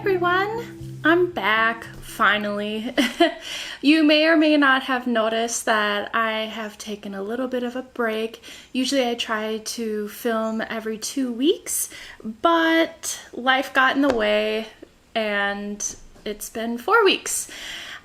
everyone, I'm back finally. You may or may not have noticed that I have taken a little bit of a break. Usually I try to film every 2 weeks, but life got in the way and it's been 4 weeks.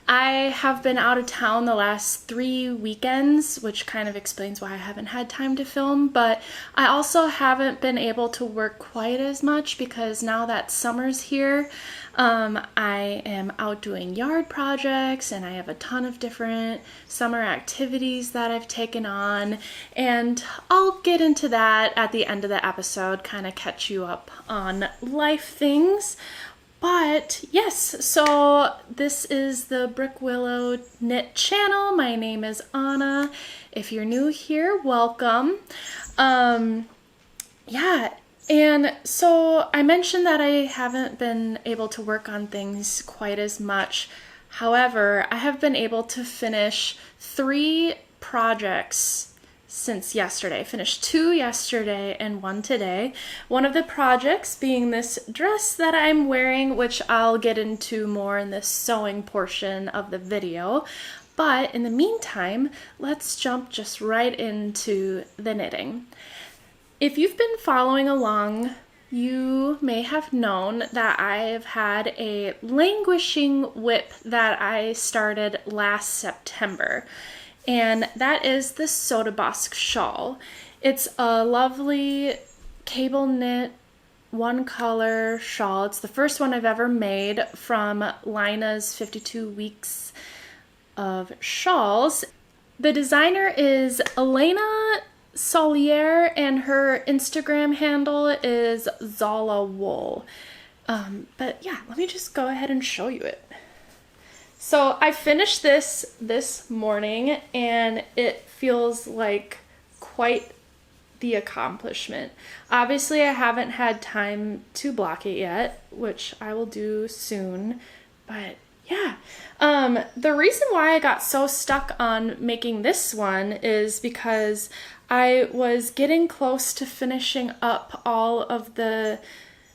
I have been out of town the last 3 weekends, which kind of explains why I haven't had time to film, but I also haven't been able to work quite as much because now that summer's here, I am out doing yard projects and I have a ton of different summer activities that I've taken on, and I'll get into that at the end of the episode, kind of catch you up on life things. But yes, so this is the Brookwillow Knit channel. My name is Anna. If you're new here, welcome. Yeah, and so I mentioned that I haven't been able to work on things quite as much. However, I have been able to finish 3 projects since yesterday. I finished 2 yesterday and 1 today. One of the projects being this dress that I'm wearing, which I'll get into more in the sewing portion of the video. But in the meantime, let's jump just right into the knitting. If you've been following along, you may have known that I've had a languishing WIP that I started last September. And that is the Sotabosc shawl. It's a lovely cable knit, one color shawl. It's the first one I've ever made from Laine's 52 Weeks of Shawls. The designer is Elena Solier and her Instagram handle is Zala Wool. But yeah, let me just go ahead and show you it. So I finished this morning and it feels like quite the accomplishment. Obviously I haven't had time to block it yet, which I will do soon, but yeah. The reason why I got so stuck on making this one is because I was getting close to finishing up all of the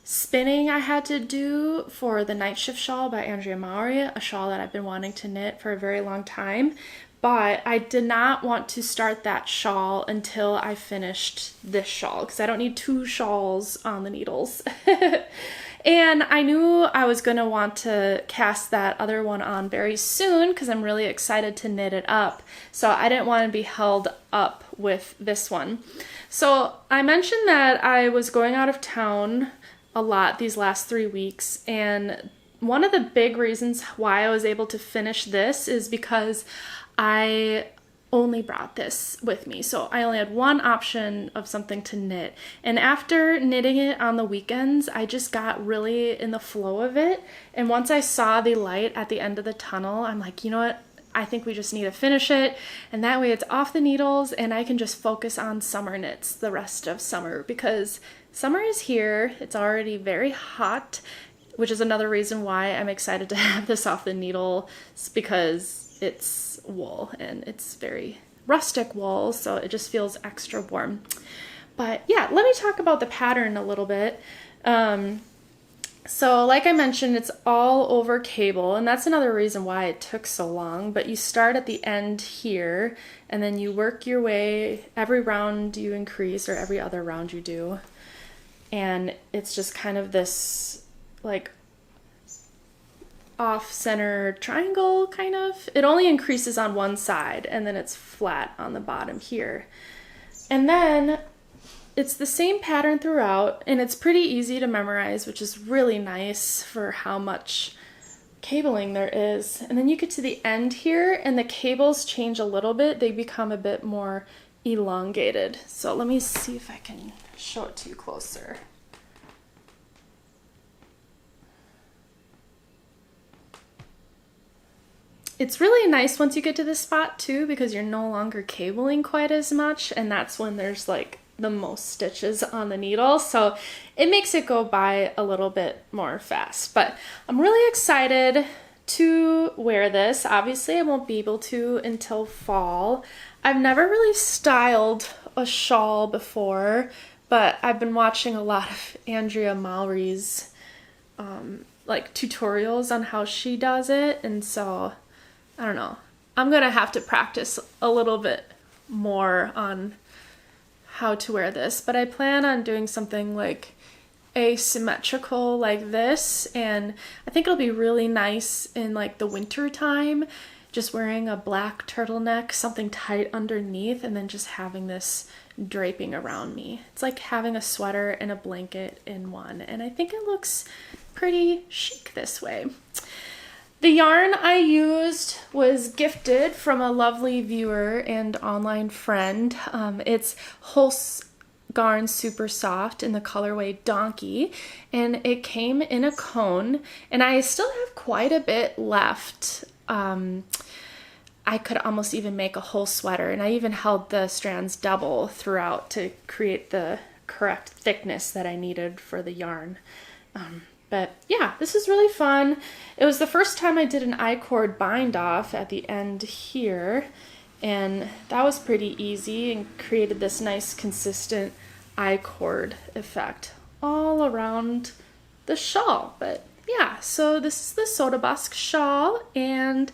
spinning I had to do for the Night Shift shawl by Andrea Maury, a shawl that I've been wanting to knit for a very long time, but I did not want to start that shawl until I finished this shawl because I don't need 2 shawls on the needles. And I knew I was going to want to cast that other one on very soon because I'm really excited to knit it up. So I didn't want to be held up with this one. So I mentioned that I was going out of town a lot these last 3 weeks, and one of the big reasons why I was able to finish this is because I only brought this with me. So I only had one option of something to knit, and after knitting it on the weekends I just got really in the flow of it, and once I saw the light at the end of the tunnel, I'm like, you know what, I think we just need to finish it, and that way it's off the needles and I can just focus on summer knits the rest of summer, because summer is here. It's already very hot, which is another reason why I'm excited to have this off the needle, because it's wool and it's very rustic wool, so it just feels extra warm. But yeah, let me talk about the pattern a little bit. So like I mentioned, it's all over cable, and that's another reason why it took so long, but you start at the end here and then you work your way, every round you increase, or every other round you do. And it's just kind of this like off-center triangle, kind of. It only increases on one side and then it's flat on the bottom here. And then it's the same pattern throughout, and it's pretty easy to memorize, which is really nice for how much cabling there is. And then you get to the end here and the cables change a little bit. They become a bit more elongated. So let me see if I can show it to you closer. It's really nice once you get to this spot too, because you're no longer cabling quite as much, and that's when there's like the most stitches on the needle, so it makes it go by a little bit more fast. But I'm really excited to wear this. Obviously I won't be able to until fall. I've never really styled a shawl before, but I've been watching a lot of Andrea Maury's like tutorials on how she does it, and so I don't know. I'm gonna have to practice a little bit more on how to wear this, but I plan on doing something like asymmetrical like this, and I think it'll be really nice in like the winter time, just wearing a black turtleneck, something tight underneath, and then just having this draping around me. It's like having a sweater and a blanket in one, and I think it looks pretty chic this way. The yarn I used was gifted from a lovely viewer and online friend. It's Holst Garn Supersoft in the colorway Donkey, and it came in a cone, and I still have quite a bit left. I could almost even make a whole sweater, and I even held the strands double throughout to create the correct thickness that I needed for the yarn. But yeah, this is really fun. It was the first time I did an I-cord bind off at the end here, and that was pretty easy and created this nice consistent I-cord effect all around the shawl. But yeah, so this is the Sotabosc shawl, and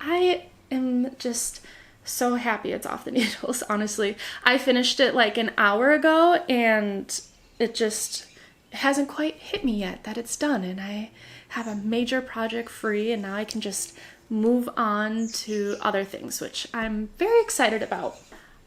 I am just so happy it's off the needles, honestly. I finished it like an hour ago, and it just hasn't quite hit me yet that it's done, and I have a major project free, and now I can just move on to other things, which I'm very excited about.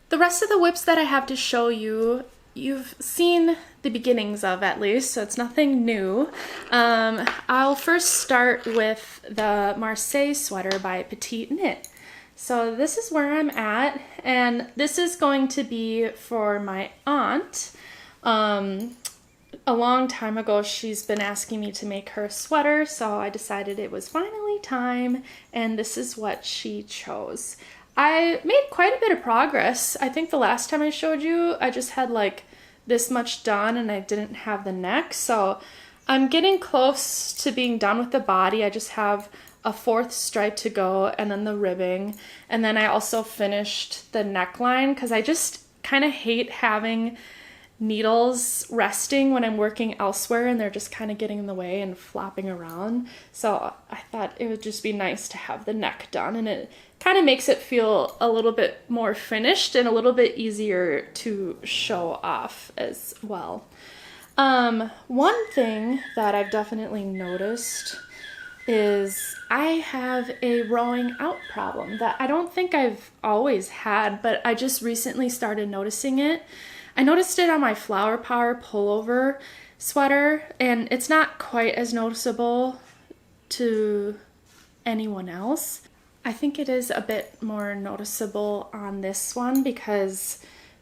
The rest of the WIPs that I have to show you, you've seen the beginnings of at least, so it's nothing new. I'll first start with the Marseille sweater by Petite Knit. So this is where I'm at, and this is going to be for my aunt. A long time ago, she's been asking me to make her a sweater, so I decided it was finally time, and this is what she chose. I made quite a bit of progress. I think the last time I showed you, I just had like this much done and I didn't have the neck, so I'm getting close to being done with the body. I just have a fourth stripe to go, and then the ribbing, and then I also finished the neckline because I just kind of hate having needles resting when I'm working elsewhere and they're just kind of getting in the way and flopping around. So I thought it would just be nice to have the neck done, and it kind of makes it feel a little bit more finished and a little bit easier to show off as well. One thing that I've definitely noticed is I have a rowing out problem that I don't think I've always had, but I just recently started noticing it. I noticed it on my Flower Power pullover sweater, and it's not quite as noticeable to anyone else. I think it is a bit more noticeable on this one because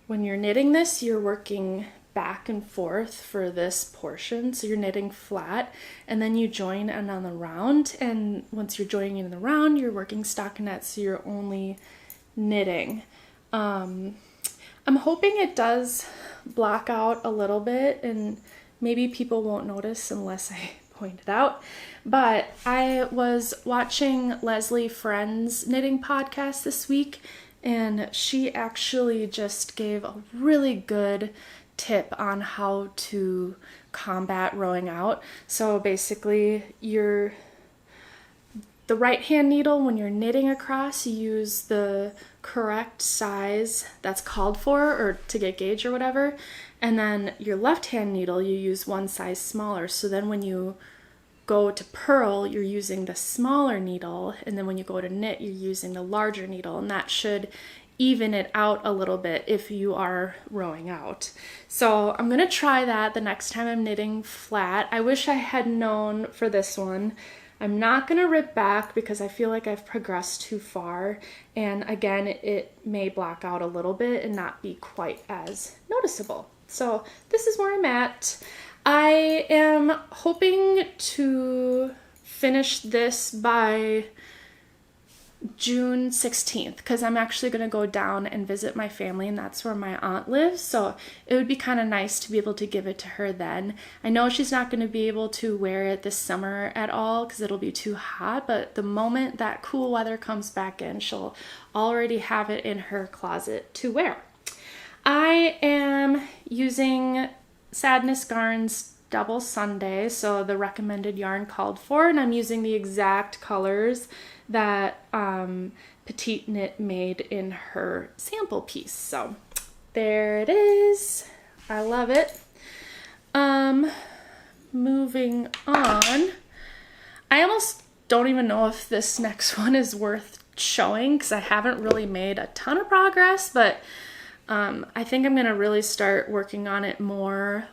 when you're knitting this, you're working back and forth for this portion. So you're knitting flat, and then you join and on the round, and once you're joining in the round, you're working stockinette, so you're only knitting. I'm hoping it does block out a little bit, and maybe people won't notice unless I point it out. But I was watching Leslie Friend's knitting podcast this week, and she actually just gave a really good tip on how to combat rowing out. So basically, the right hand needle, when you're knitting across, you use the correct size that's called for, or to get gauge or whatever, and then your left hand needle, you use one size smaller. So then when you go to purl, you're using the smaller needle, and then when you go to knit, you're using the larger needle, and that should even it out a little bit if you are rowing out. So I'm gonna try that the next time I'm knitting flat. I wish I had known for this one. I'm not gonna rip back because I feel like I've progressed too far, and again, it may block out a little bit and not be quite as noticeable. So this is where I'm at. I am hoping to finish this by June 16th because I'm actually going to go down and visit my family, and that's where my aunt lives, so it would be kind of nice to be able to give it to her then. I know she's not going to be able to wear it this summer at all because it'll be too hot, but the moment that cool weather comes back in, she'll already have it in her closet to wear. I am using Sandnes Garn's double Sunday, so the recommended yarn called for, and I'm using the exact colors that Petite Knit made in her sample piece. So there it is. I love it. Moving on. I almost don't even know if this next one is worth showing because I haven't really made a ton of progress, but I think I'm gonna really start working on it more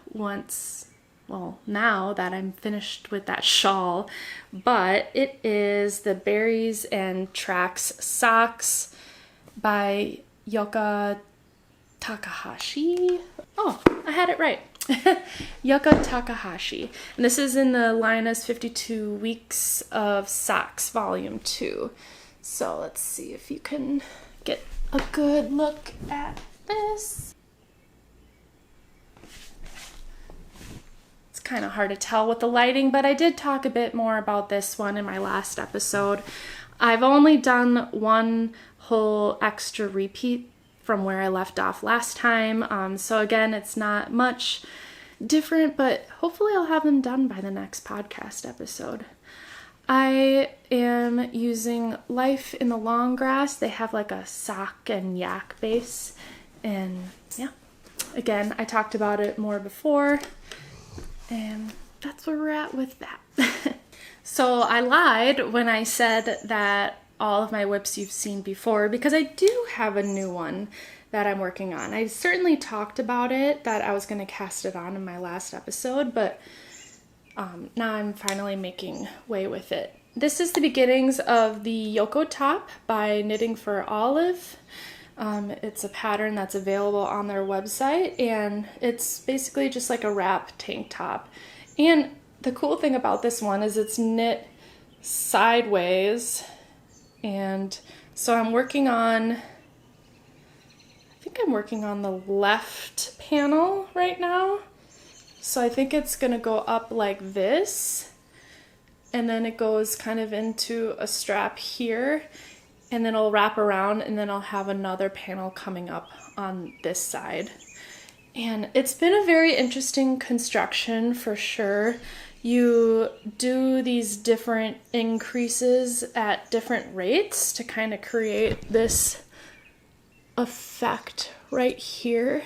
now that I'm finished with that shawl. But it is the Berries and Tracks Socks by Yucca Takahashi. Oh, I had it right. Yucca Takahashi. And this is in the Laine's 52 Weeks of Socks Volume 2. So let's see if you can get a good look at this. It's kind of hard to tell with the lighting, but I did talk a bit more about this one in my last episode. I've only done one whole extra repeat from where I left off last time. So again, it's not much different, but hopefully I'll have them done by the next podcast episode. I am using Life in the Long Grass. They have like a sock and yak base. And yeah, again, I talked about it more before. And that's where we're at with that. So I lied when I said that all of my WIPs you've seen before, because I do have a new one that I'm working on. I certainly talked about it, that I was going to cast it on in my last episode, but now I'm finally making way with it. This is the beginnings of the Yoko top by Knitting for Olive. It's a pattern that's available on their website, and it's basically just like a wrap tank top. And the cool thing about this one is it's knit sideways. And so I'm working on the left panel right now. So I think it's gonna go up like this, and then it goes kind of into a strap here, and then it'll wrap around, and then I'll have another panel coming up on this side. And it's been a very interesting construction for sure. You do these different increases at different rates to kind of create this effect right here.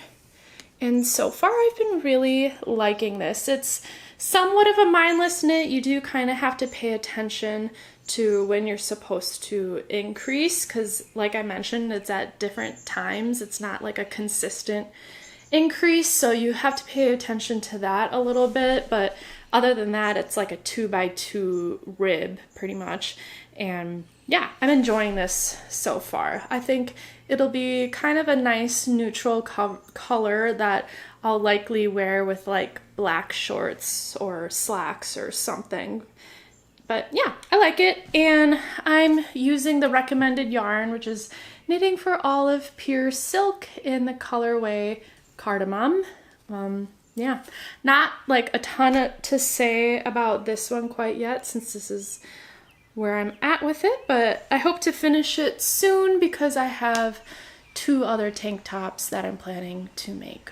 And so far I've been really liking this. It's somewhat of a mindless knit. You do kind of have to pay attention to when you're supposed to increase, because like I mentioned, it's at different times. It's not like a consistent increase, so you have to pay attention to that a little bit. But other than that, it's like a 2x2 rib pretty much. And yeah, I'm enjoying this so far. I think it'll be kind of a nice neutral color that I'll likely wear with like black shorts or slacks or something. But yeah, I like it. And I'm using the recommended yarn, which is Knitting for Olive Pure Silk in the colorway Cardamom. Yeah, not like a ton to say about this one quite yet, since this is where I'm at with it, but I hope to finish it soon because I have 2 other tank tops that I'm planning to make.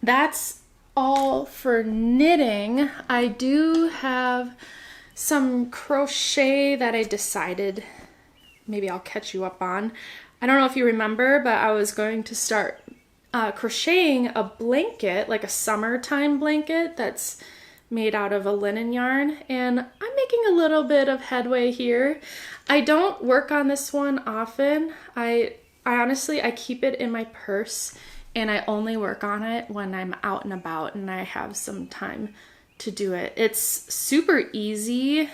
That's all for knitting. I do have some crochet that I decided maybe I'll catch you up on. I don't know if you remember, but I was going to start crocheting a blanket, like a summertime blanket that's made out of a linen yarn, and I'm making a little bit of headway here. I don't work on this one often. I honestly keep it in my purse, and I only work on it when I'm out and about and I have some time to do it. It's super easy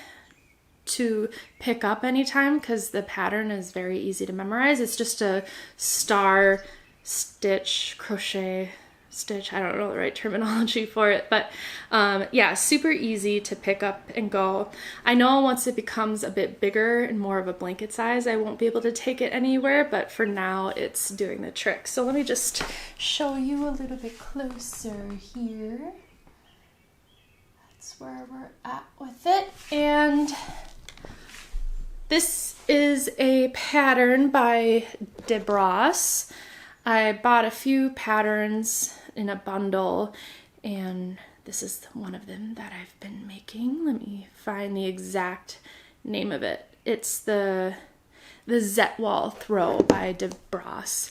to pick up anytime because the pattern is very easy to memorize. It's just a star stitch crochet stitch. I don't know the right terminology for it, but yeah, super easy to pick up and go. I know once it becomes a bit bigger and more of a blanket size, I won't be able to take it anywhere, but for now it's doing the trick. So let me just show you a little bit closer here. That's where we're at with it. And this is a pattern by DeBross. I bought a few patterns in a bundle, and this is one of them that I've been making. Let me find the exact name of it. It's the Zetwall Throw by DeBross.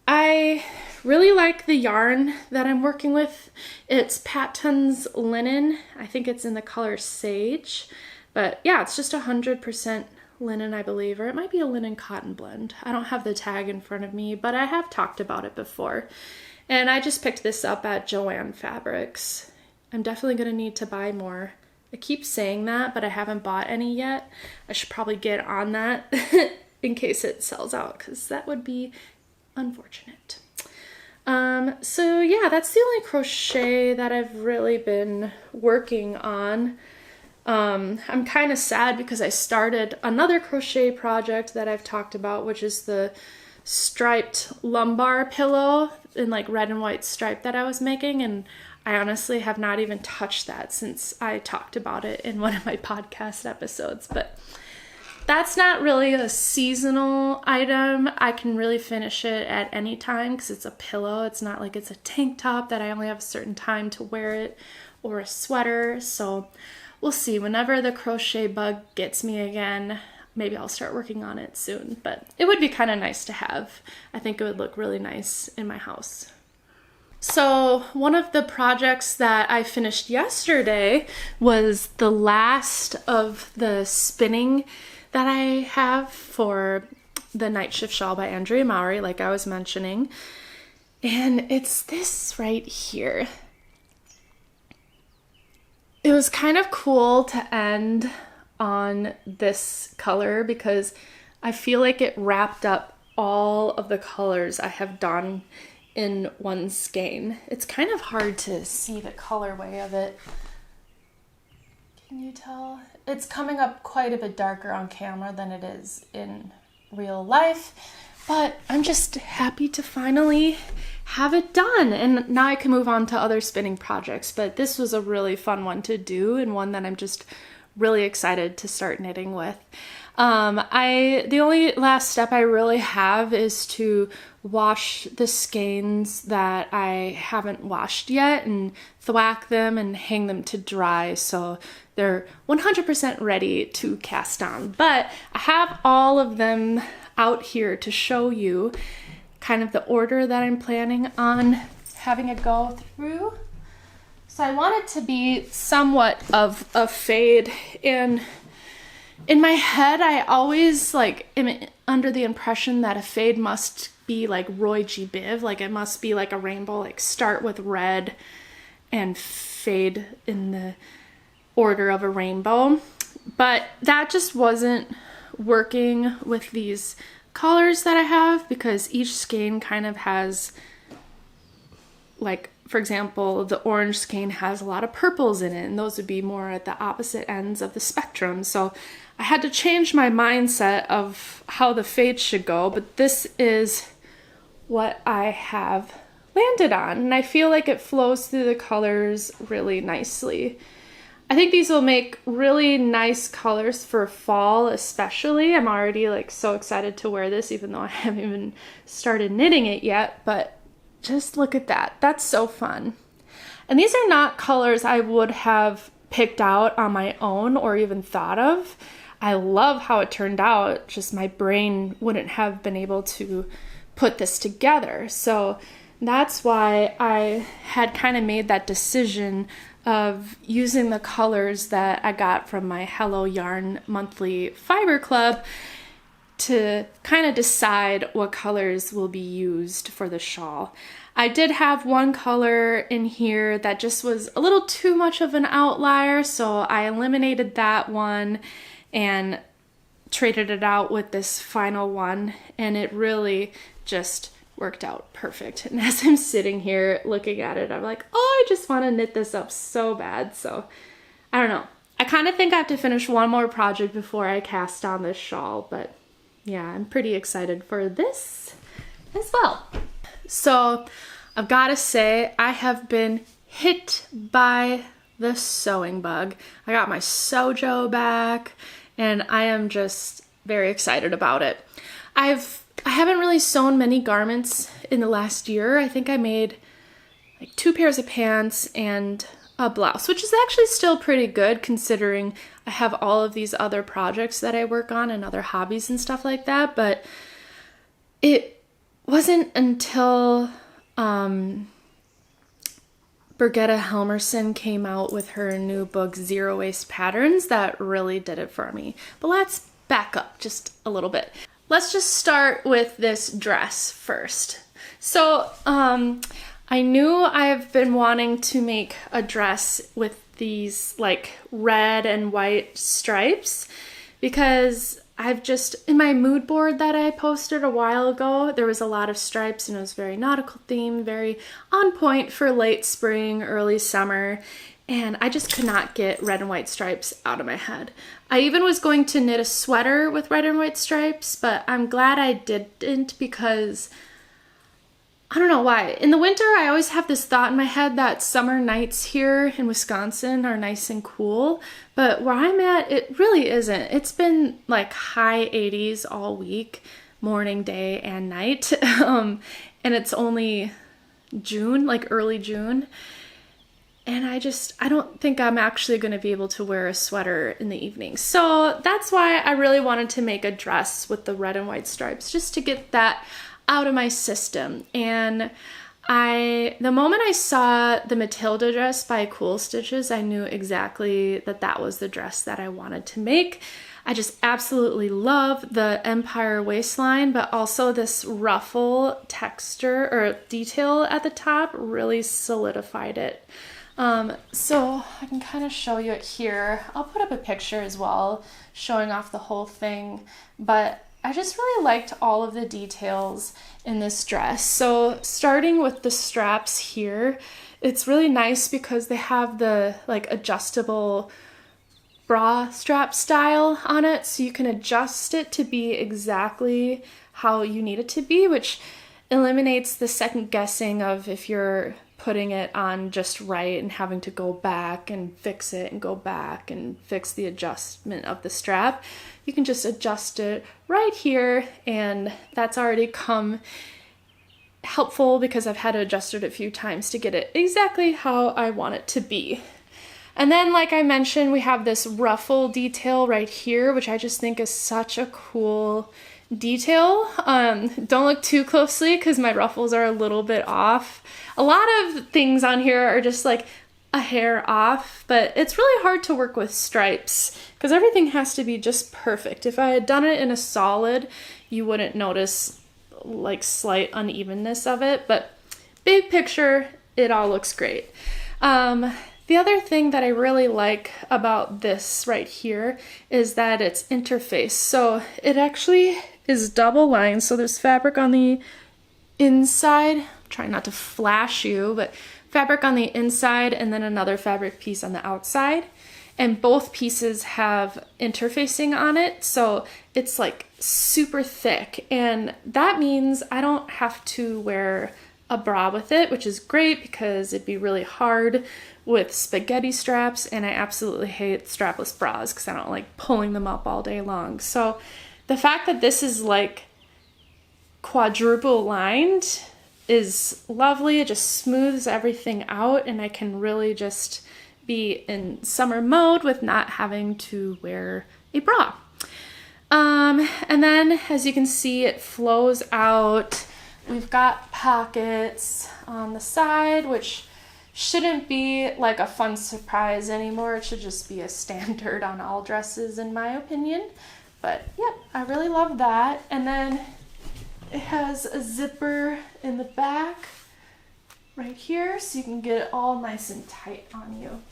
I really like the yarn that I'm working with. It's Patton's linen. I think it's in the color Sage, but yeah, it's just 100% linen, I believe, or it might be a linen cotton blend. I don't have the tag in front of me, but I have talked about it before. And I just picked this up at Joann Fabrics. I'm definitely gonna need to buy more. I keep saying that, but I haven't bought any yet. I should probably get on that in case it sells out, because that would be unfortunate. So yeah, that's the only crochet that I've really been working on. I'm kind of sad because I started another crochet project that I've talked about, which is the striped lumbar pillow in like red and white stripe that I was making, and I honestly have not even touched that since I talked about it in one of my podcast episodes. But that's not really a seasonal item. I can really finish it at any time because it's a pillow. It's not like it's a tank top that I only have a certain time to wear it, or a sweater. So we'll see. Whenever the crochet bug gets me again, maybe I'll start working on it soon. But it would be kind of nice to have. I think it would look really nice in my house. So one of the projects that I finished yesterday was the last of the spinning that I have for the Night Shift Shawl by Andrea Mowry, like I was mentioning. And it's this right here. It was kind of cool to end on this color because I feel like it wrapped up all of the colors I have done in one skein. It's kind of hard to see the colorway of it. Can you tell? It's coming up quite a bit darker on camera than it is in real life, but I'm just happy to finally have it done, and now I can move on to other spinning projects. But this was a really fun one to do, and one that I'm just really excited to start knitting with. The only last step I really have is to wash the skeins that I haven't washed yet and thwack them and hang them to dry so they're 100% ready to cast on. But I have all of them out here to show you kind of the order that I'm planning on having it go through. So I want it to be somewhat of a fade, and in my head I always am under the impression that a fade must be like Roy G. Biv, like it must be like a rainbow, like start with red and fade in the order of a rainbow. But that just wasn't working with these colors that I have, because each skein kind of has, like, for example, the orange skein has a lot of purples in it, and those would be more at the opposite ends of the spectrum. So I had to change my mindset of how the fade should go, but this is what I have landed on, and I feel like it flows through the colors really nicely. I think these will make really nice colors for fall especially. I'm already so excited to wear this, even though I haven't even started knitting it yet, but just look at that. That's so fun. And these are not colors I would have picked out on my own or even thought of. I love how it turned out, just my brain wouldn't have been able to put this together. So that's why I had kind of made that decision of using the colors that I got from my Hello Yarn monthly fiber club to kind of decide what colors will be used for the shawl. I did have one color in here that just was a little too much of an outlier, so I eliminated that one and traded it out with this final one, and it really just worked out perfect. And as I'm sitting here looking at it, I'm like, oh, I just want to knit this up so bad. So I don't know. I kind of think I have to finish one more project before I cast on this shawl, but yeah, I'm pretty excited for this as well. So I've got to say, I have been hit by the sewing bug. I got my Sojo back, and I am just very excited about it. I haven't really sewn many garments in the last year. I think I made like 2 pairs of pants and a blouse, which is actually still pretty good considering I have all of these other projects that I work on and other hobbies and stuff like that. But it wasn't until Birgitta Helmerson came out with her new book, Zero Waste Patterns, that really did it for me. But let's back up just a little bit. Let's just start with this dress first. So, I knew I've been wanting to make a dress with these like red and white stripes because I've just, in my mood board that I posted a while ago, there was a lot of stripes and it was very nautical themed, very on point for late spring, early summer, and I just could not get red and white stripes out of my head. I even was going to knit a sweater with red and white stripes, but I'm glad I didn't because I don't know why. In the winter, I always have this thought in my head that summer nights here in Wisconsin are nice and cool, but where I'm at, it really isn't. It's been like high 80s all week, morning, day, and night, and it's only June, like early June, and I don't think I'm actually going to be able to wear a sweater in the evening. So that's why I really wanted to make a dress with the red and white stripes, just to get that out of my system. And the moment I saw the Matilda dress by Cool Stitches, I knew exactly that that was the dress that I wanted to make. I just absolutely love the Empire waistline, but also this ruffle texture or detail at the top really solidified it. So I can kind of show you it here. I'll put up a picture as well showing off the whole thing, but I just really liked all of the details in this dress. So starting with the straps here, it's really nice because they have the like adjustable bra strap style on it, so you can adjust it to be exactly how you need it to be, which eliminates the second guessing of if you're putting it on just right and having to go back and fix it and go back and fix the adjustment of the strap. You can just adjust it right here, and that's already come helpful because I've had to adjust it a few times to get it exactly how I want it to be. And then, like I mentioned, we have this ruffle detail right here, which I just think is such a cool detail. Don't look too closely because my ruffles are a little bit off. A lot of things on here are just like a hair off, but it's really hard to work with stripes because everything has to be just perfect. If I had done it in a solid, you wouldn't notice like slight unevenness of it, but big picture, it all looks great. The other thing that I really like about this right here is that it's interfaced. So it actually is double lined. So there's fabric on the inside. I'm trying not to flash you, but fabric on the inside and then another fabric piece on the outside. And both pieces have interfacing on it. So it's like super thick. And that means I don't have to wear a bra with it, which is great because it'd be really hard with spaghetti straps, and I absolutely hate strapless bras because I don't like pulling them up all day long. So the fact that this is like quadruple lined is lovely. It just smooths everything out, and I can really just be in summer mode with not having to wear a bra. And then as you can see, it flows out. We've got pockets on the side, which shouldn't be like a fun surprise anymore. It should just be a standard on all dresses in my opinion. But yep, I really love that. And then it has a zipper in the back right here, so you can get it all nice and tight on you.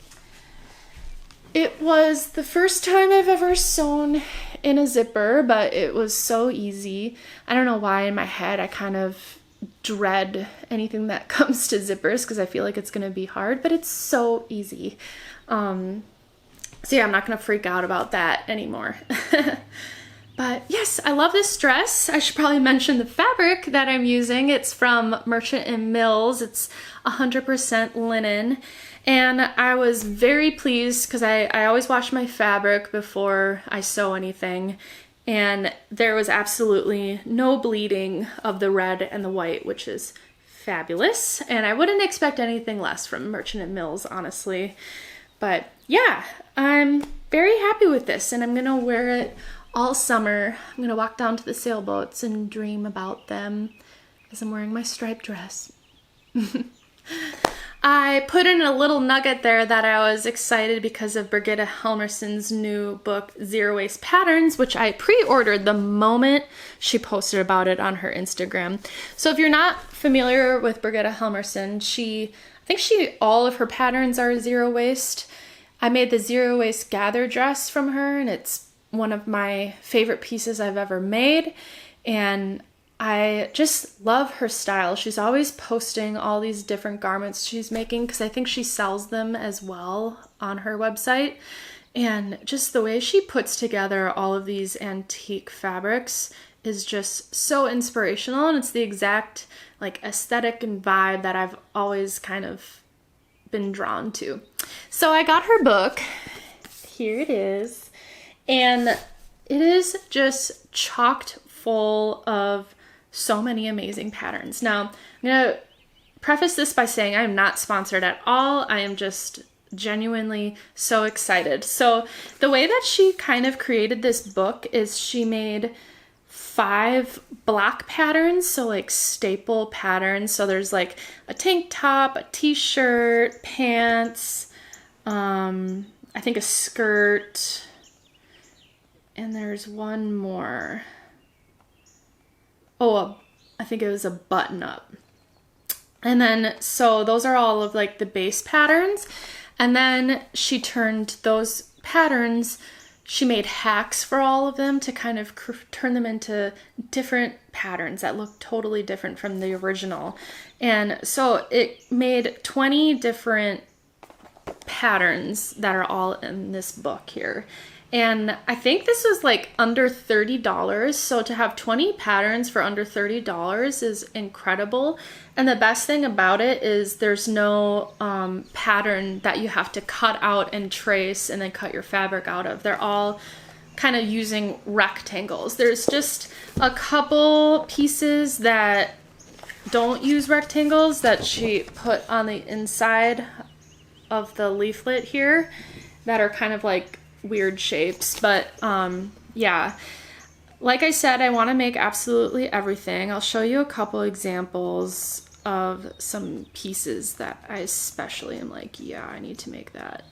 It was the first time I've ever sewn in a zipper, but it was so easy. I don't know why in my head I kind of dread anything that comes to zippers because I feel like it's going to be hard, but it's so easy. So yeah, I'm not going to freak out about that anymore. But yes, I love this dress. I should probably mention the fabric that I'm using. It's from Merchant and Mills. It's 100% linen. And I was very pleased because I always wash my fabric before I sew anything. And there was absolutely no bleeding of the red and the white, which is fabulous, and I wouldn't expect anything less from Merchant and Mills, honestly. But yeah, I'm very happy with this, and I'm gonna wear it all summer. I'm gonna walk down to the sailboats and dream about them as I'm wearing my striped dress. I put in a little nugget there that I was excited because of Brigitte Helmersson's new book, Zero Waste Patterns, which I pre-ordered the moment she posted about it on her Instagram. So if you're not familiar with Brigitte Helmersson, I think all of her patterns are zero waste. I made the zero waste gather dress from her, and it's one of my favorite pieces I've ever made. And I just love her style. She's always posting all these different garments she's making because I think she sells them as well on her website. And just the way she puts together all of these antique fabrics is just so inspirational, and it's the exact like aesthetic and vibe that I've always kind of been drawn to. So I got her book. Here it is. And it is just chocked full of so many amazing patterns. Now, I'm going to preface this by saying I'm not sponsored at all. I am just genuinely so excited. So the way that she kind of created this book is she made 5 block patterns, so like staple patterns. So there's like a tank top, a t-shirt, pants, I think a skirt, and there's one more. Oh, I think it was a button up. And then, so those are all of like the base patterns. And then she turned those patterns, she made hacks for all of them to kind of turn them into different patterns that look totally different from the original. And so it made 20 different patterns that are all in this book here. And I think this was like under $30. So to have 20 patterns for under $30 is incredible. And the best thing about it is there's no pattern that you have to cut out and trace and then cut your fabric out of. They're all kind of using rectangles. There's just a couple pieces that don't use rectangles that she put on the inside of the leaflet here that are kind of like weird shapes, but yeah, like I said, I want to make absolutely everything. I'll show you a couple examples of some pieces that I especially am like, yeah, I need to make that.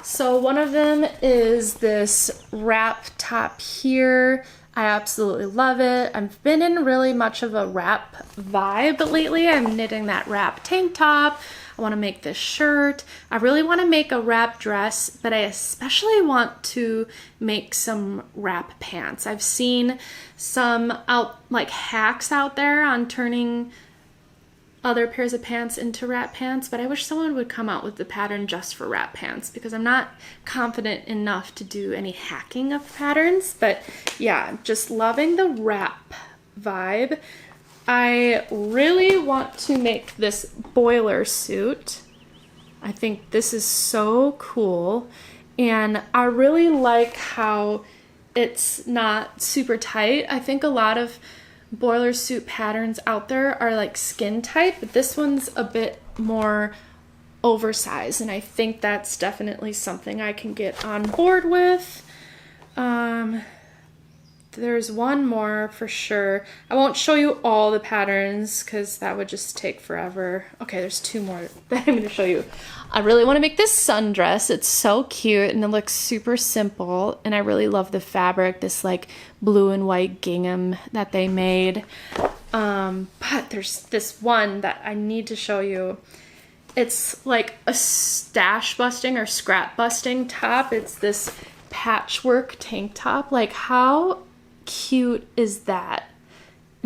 So one of them is this wrap top here. I absolutely love it. I've been in really much of a wrap vibe lately. I'm knitting that wrap tank top. I want to make this shirt. I really want to make a wrap dress, but I especially want to make some wrap pants. I've seen some hacks out there on turning other pairs of pants into wrap pants, but I wish someone would come out with the pattern just for wrap pants because I'm not confident enough to do any hacking of patterns. But yeah, just loving the wrap vibe. I really want to make this boiler suit. I think this is so cool, and I really like how it's not super tight. I think a lot of boiler suit patterns out there are like skin tight, but this one's a bit more oversized, and I think that's definitely something I can get on board with. There's one more for sure. I won't show you all the patterns because that would just take forever. Okay, there's 2 more that I'm going to show you. I really want to make this sundress. It's so cute and it looks super simple, and I really love the fabric, this like blue and white gingham that they made. But there's this one that I need to show you. It's like a stash busting or scrap busting top. It's this patchwork tank top. Like, how cute is that?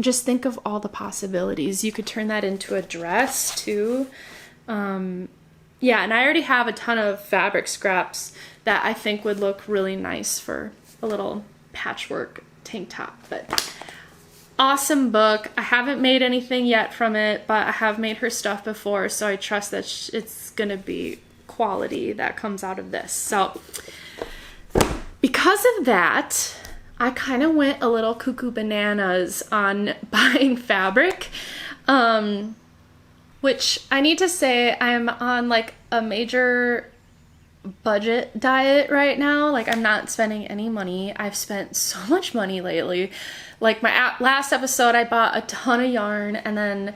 Just think of all the possibilities. You could turn that into a dress too. Yeah, and I already have a ton of fabric scraps that I think would look really nice for a little patchwork tank top. But awesome book. I haven't made anything yet from it, but I have made her stuff before, so I trust that it's gonna be quality that comes out of this. So because of that, I kind of went a little cuckoo bananas on buying fabric. Which I need to say I'm on like a major budget diet right now. Like I'm not spending any money. I've spent so much money lately. Like my last episode, I bought a ton of yarn, and then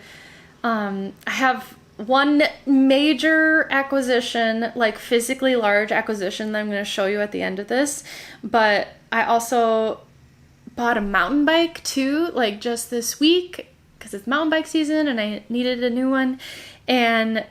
I have one major acquisition, like physically large acquisition that I'm going to show you at the end of this. But I also bought a mountain bike too, like just this week, because it's mountain bike season and I needed a new one. And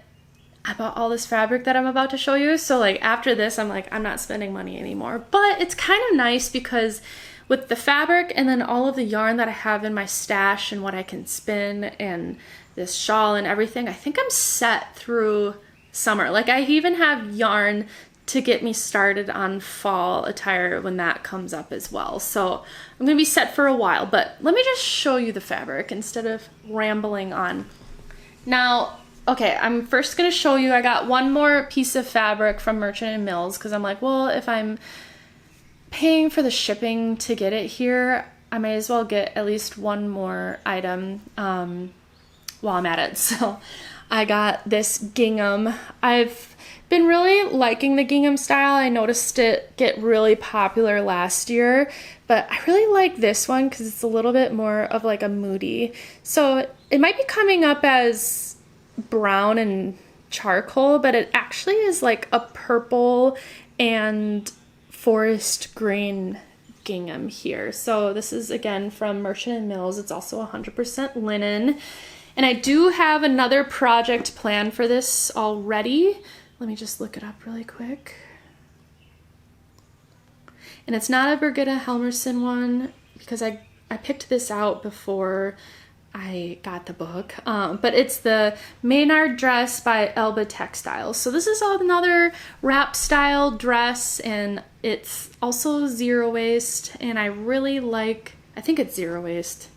I bought all this fabric that I'm about to show you. So like after this, I'm like, I'm not spending money anymore. But it's kind of nice because with the fabric and then all of the yarn that I have in my stash and what I can spin and this shawl and everything, I think I'm set through summer. Like I even have yarn to get me started on fall attire when that comes up as well. So I'm gonna be set for a while, but let me just show you the fabric instead of rambling on. Now, okay, I'm first gonna show you, I got one more piece of fabric from Merchant & Mills because I'm like, well, if I'm paying for the shipping to get it here, I may as well get at least one more item while I'm at it. So I got this gingham. I've been really liking the gingham style. I noticed it get really popular last year, but I really like this one because it's a little bit more of like a moody. So it might be coming up as brown and charcoal, but it actually is like a purple and forest green gingham here. So this is again from Merchant & Mills. It's also 100% linen. And I do have another project planned for this already. Let me just look it up really quick. And it's not a Brigitte Helmerson one because I picked this out before I got the book. But it's the Maynard dress by Elba Textiles. So this is another wrap style dress, and it's also zero waist. And I really like, I think it's zero waist.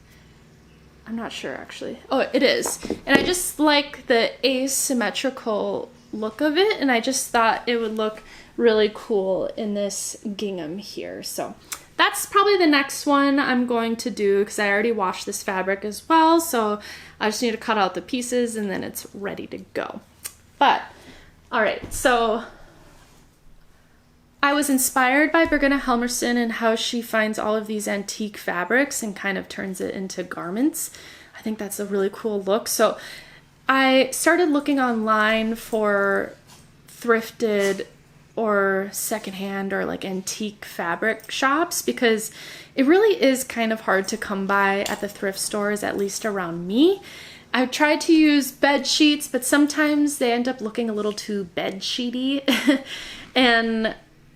I'm not sure actually. Oh, it is. And I just like the asymmetrical look of it, and I just thought it would look really cool in this gingham here. So that's probably the next one I'm going to do because I already washed this fabric as well. So I just need to cut out the pieces and then it's ready to go. But all right, so I was inspired by Brigitte Helmerson and how she finds all of these antique fabrics and kind of turns it into garments. I think that's a really cool look. So I started looking online for thrifted or secondhand or like antique fabric shops because it really is kind of hard to come by at the thrift stores, at least around me. I've tried to use bed sheets, but sometimes they end up looking a little too bed sheety. And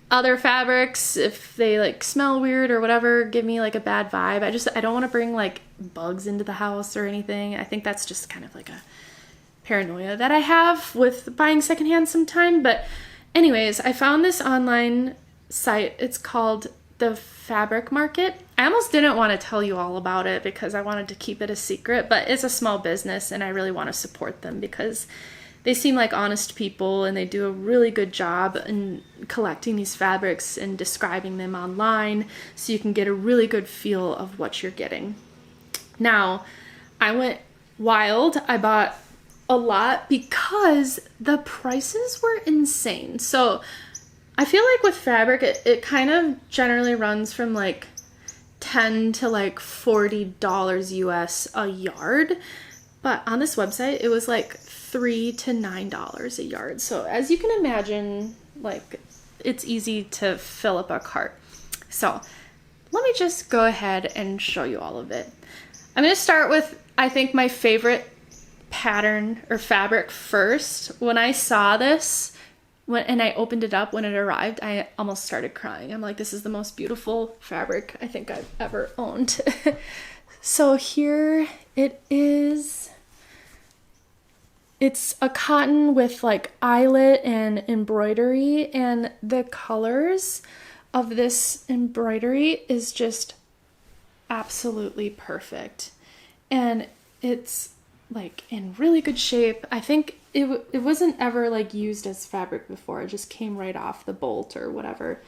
other fabrics, if they like smell weird or whatever, give me like a bad vibe. I don't want to bring like bugs into the house or anything. I think that's just kind of like a paranoia that I have with buying secondhand sometime. But anyways, I found this online site. It's called The Fabric Market. I almost didn't want to tell you all about it because I wanted to keep it a secret, but it's a small business and I really want to support them because they seem like honest people and they do a really good job in collecting these fabrics and describing them online so you can get a really good feel of what you're getting. Now, I went wild. I bought a lot because the prices were insane. So I feel like with fabric, it kind of generally runs from like $10 to like $40 US a yard. But on this website, it was like $3 to $9 a yard. So as you can imagine, like it's easy to fill up a cart. So let me just go ahead and show you all of it. I'm going to start with, I think, my favorite pattern or fabric first. When I saw this and I opened it up when it arrived, I almost started crying. I'm like, this is the most beautiful fabric I think I've ever owned. So here it is. It's a cotton with like eyelet and embroidery, and the colors of this embroidery is just absolutely perfect. And it's like in really good shape. I think it wasn't ever like used as fabric before. It just came right off the bolt or whatever.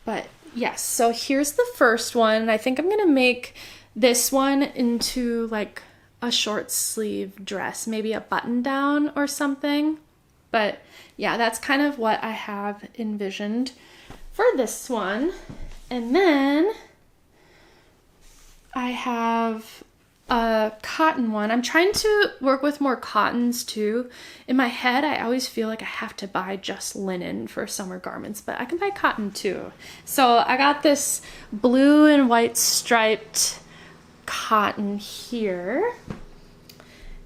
But yes, so here's the first one. I think I'm gonna make this one into like a short sleeve dress, maybe a button down or something. But yeah, that's kind of what I have envisioned for this one. And then I have a cotton one. I'm trying to work with more cottons too. In my head, I always feel like I have to buy just linen for summer garments, but I can buy cotton too. So I got this blue and white striped cotton here.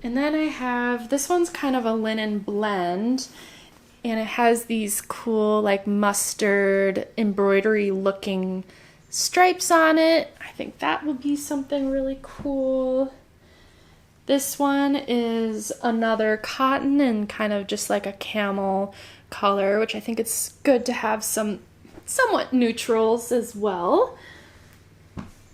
And then I have, this one's kind of a linen blend, and it has these cool like mustard embroidery looking stripes on it. I think that would be something really cool. This one is another cotton and kind of just like a camel color, which I think it's good to have some somewhat neutrals as well.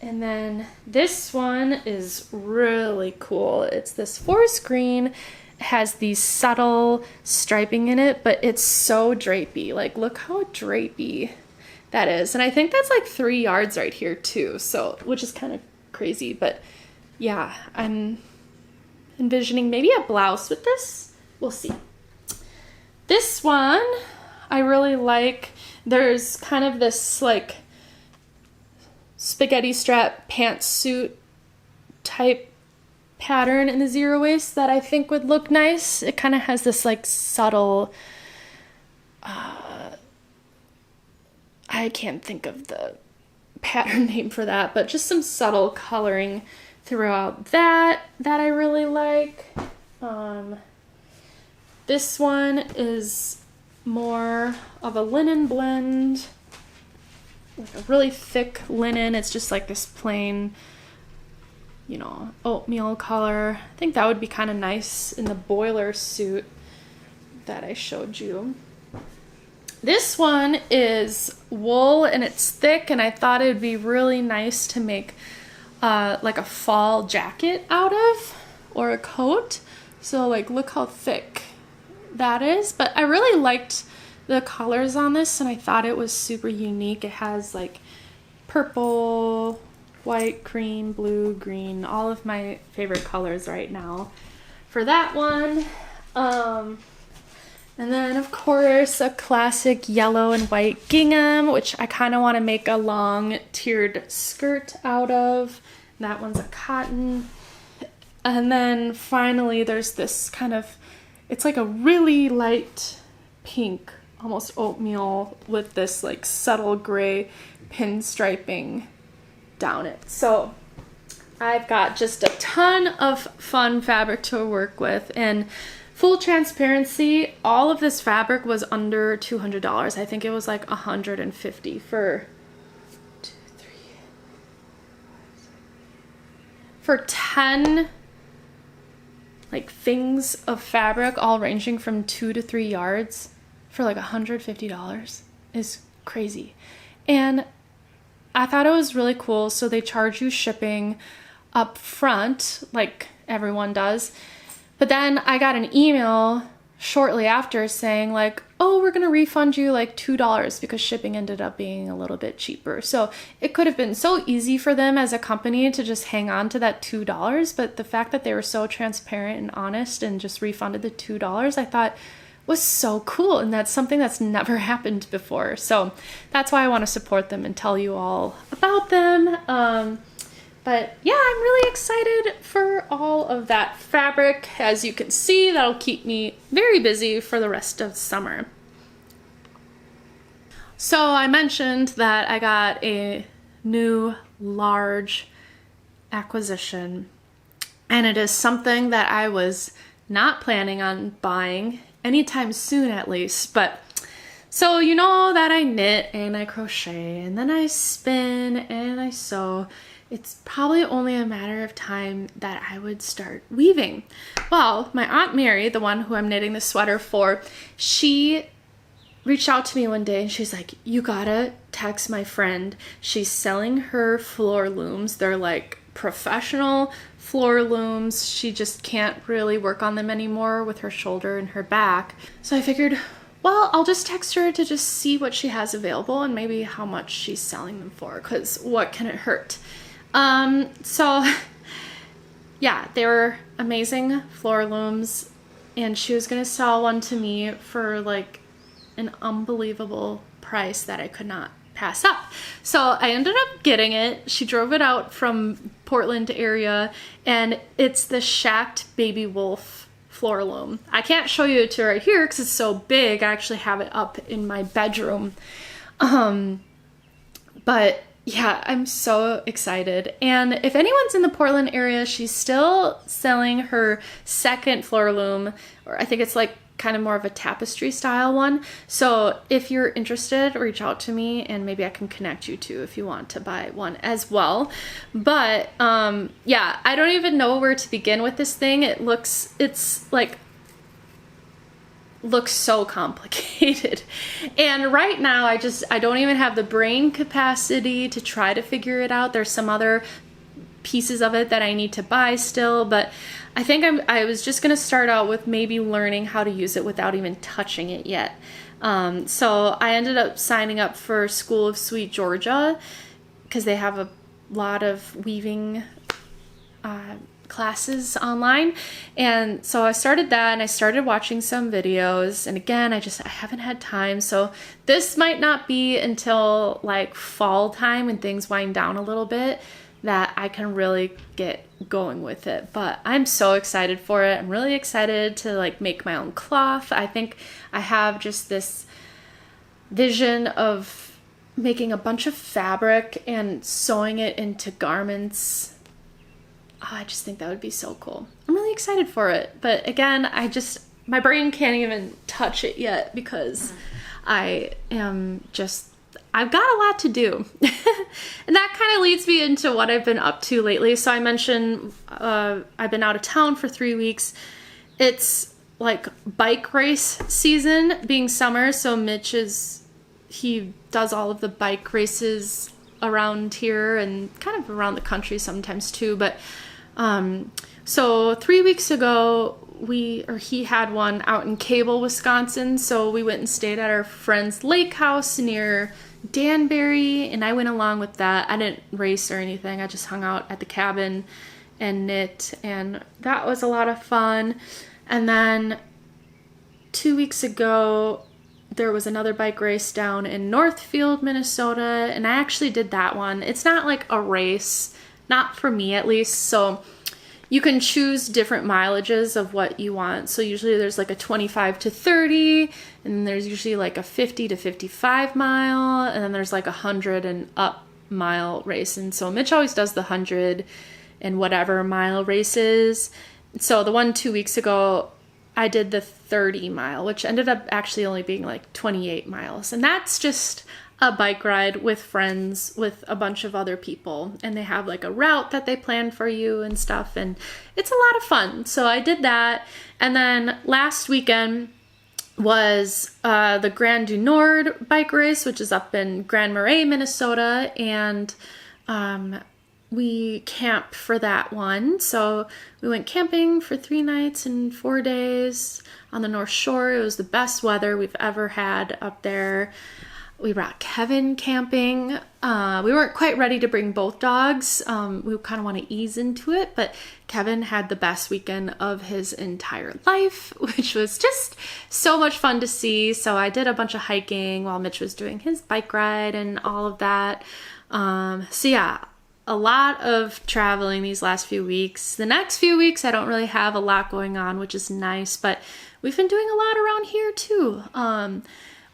And then this one is really cool. It's this forest green. It has these subtle striping in it, but it's so drapey. Like, look how drapey that is. And I think that's like 3 yards right here too, so, which is kind of crazy. But yeah, I'm envisioning maybe a blouse with this. We'll see. This one I really like. There's kind of this like spaghetti strap pantsuit type pattern in the zero waist that I think would look nice. It kind of has this like subtle, I can't think of the pattern name for that, but just some subtle coloring throughout that I really like. This one is more of a linen blend, like a really thick linen. It's just like this plain, you know, oatmeal color. I think that would be kind of nice in the boiler suit that I showed you. This one is wool and it's thick, and I thought it would be really nice to make like a fall jacket out of, or a coat. So like, look how thick that is. But I really liked the colors on this, and I thought it was super unique. It has like purple, white, cream, blue, green, all of my favorite colors right now for that one. And then of course a classic yellow and white gingham, which I kind of want to make a long tiered skirt out of. That one's a cotton. And then finally there's this kind of, it's like a really light pink, almost oatmeal, with this like subtle gray pinstriping down it. So I've got just a ton of fun fabric to work with, and full transparency, all of this fabric was under $200. I think it was like $150 for 10 like things of fabric, all ranging from 2 to 3 yards, for like $150 is crazy. And I thought it was really cool. So they charge you shipping up front, like everyone does. But then I got an email shortly after saying like, oh, we're gonna refund you like $2 because shipping ended up being a little bit cheaper. So it could have been so easy for them as a company to just hang on to that $2, but the fact that they were so transparent and honest and just refunded the $2, I thought was so cool, and that's something that's never happened before. So that's why I want to support them and tell you all about them. But yeah, I'm really excited for all of that fabric. As you can see, that'll keep me very busy for the rest of summer. So I mentioned that I got a new large acquisition, and it is something that I was not planning on buying anytime soon, at least. But so you know that I knit and I crochet and then I spin and I sew. It's probably only a matter of time that I would start weaving. Well, my Aunt Mary, the one who I'm knitting the sweater for, she reached out to me one day and she's like, you gotta text my friend. She's selling her floor looms. They're like professional floor looms. She just can't really work on them anymore with her shoulder and her back. So I figured, well, I'll just text her to just see what she has available and maybe how much she's selling them for, because what can it hurt? So yeah, they were amazing floor looms, and she was gonna sell one to me for like an unbelievable price that I could not pass up. So I ended up getting it. She drove it out from Portland area, and it's the Shacked Baby Wolf floor loom. I can't show you it right here because it's so big. I actually have it up in my bedroom. But yeah, I'm so excited. And if anyone's in the Portland area, she's still selling her second floor loom, or I think it's like kind of more of a tapestry style one. So if you're interested, reach out to me and maybe I can connect you to if you want to buy one as well. But yeah, I don't even know where to begin with this thing. It's like looks so complicated. And right now I don't even have the brain capacity to try to figure it out. There's some other pieces of it that I need to buy still, but I think I was just gonna start out with maybe learning how to use it without even touching it yet. So I ended up signing up for School of Sweet Georgia because they have a lot of weaving classes online, and so I started that and I started watching some videos, and again I haven't had time, so this might not be until like fall time when things wind down a little bit that I can really get going with it. But I'm so excited for it. I'm really excited to like make my own cloth. I think I have just this vision of making a bunch of fabric and sewing it into garments. Oh, I just think that would be so cool. I'm really excited for it. But again, my brain can't even touch it yet because I've got a lot to do. And that kind of leads me into what I've been up to lately. So I mentioned I've been out of town for 3 weeks. It's like bike race season, being summer, so he does all of the bike races around here and kind of around the country sometimes too. But so 3 weeks ago he had one out in Cable, Wisconsin, so we went and stayed at our friend's lake house near Danbury, and I went along with that. I didn't race or anything. I just hung out at the cabin and knit, and that was a lot of fun. And then 2 weeks ago there was another bike race down in Northfield, Minnesota, and I actually did that one. It's not like a race, not for me at least, so you can choose different mileages of what you want. So usually there's like a 25 to 30, and there's usually like a 50 to 55 mile, and then there's like 100 and up mile race. And so Mitch always does the 100 and whatever mile races. So the one 2 weeks ago, I did the 30 mile, which ended up actually only being like 28 miles. And that's just a bike ride with friends, with a bunch of other people, and they have like a route that they plan for you and stuff, and it's a lot of fun. So I did that. And then last weekend was the Grand du Nord bike race, which is up in Grand Marais, Minnesota, and we camped for that one. So we went camping for 3 nights and 4 days on the North Shore. It was the best weather we've ever had up there. We brought Kevin camping. We weren't quite ready to bring both dogs. We kind of want to ease into it, but Kevin had the best weekend of his entire life, which was just so much fun to see. So I did a bunch of hiking while Mitch was doing his bike ride and all of that. So yeah, a lot of traveling these last few weeks. The next few weeks, I don't really have a lot going on, which is nice, but we've been doing a lot around here too.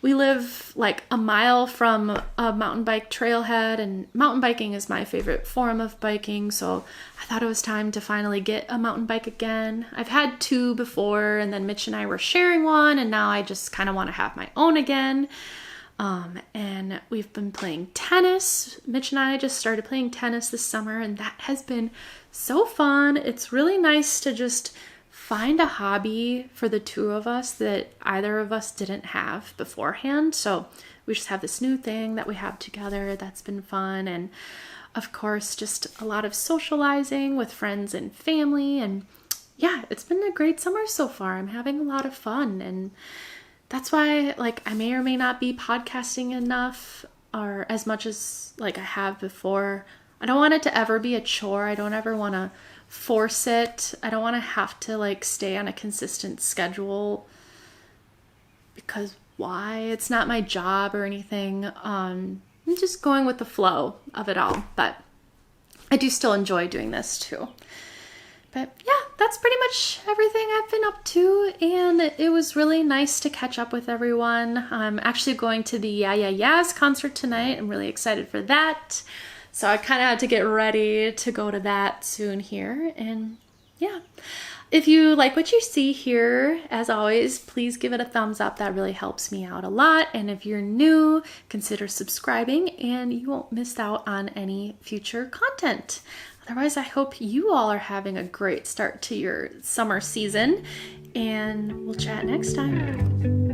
We live like a mile from a mountain bike trailhead, and mountain biking is my favorite form of biking, so I thought it was time to finally get a mountain bike again. I've had 2 before, and then Mitch and I were sharing one, and now I just kind of want to have my own again. And we've been playing tennis. Mitch and I just started playing tennis this summer, and that has been so fun. It's really nice to just find a hobby for the 2 of us that either of us didn't have beforehand. So we just have this new thing that we have together that's been fun. And of course, just a lot of socializing with friends and family. And yeah, it's been a great summer so far. I'm having a lot of fun. And that's why like I may or may not be podcasting enough or as much as like I have before. I don't want it to ever be a chore. I don't ever want to force it. I don't want to have to like stay on a consistent schedule, because why? It's not my job or anything. I'm just going with the flow of it all, but I do still enjoy doing this too. But yeah, that's pretty much everything I've been up to, and it was really nice to catch up with everyone. I'm actually going to the Yeah Yeah Yeahs concert tonight. I'm really excited for that. So I kind of had to get ready to go to that soon here, and yeah. If you like what you see here, as always, please give it a thumbs up. That really helps me out a lot. And if you're new, consider subscribing and you won't miss out on any future content. Otherwise, I hope you all are having a great start to your summer season, and we'll chat next time.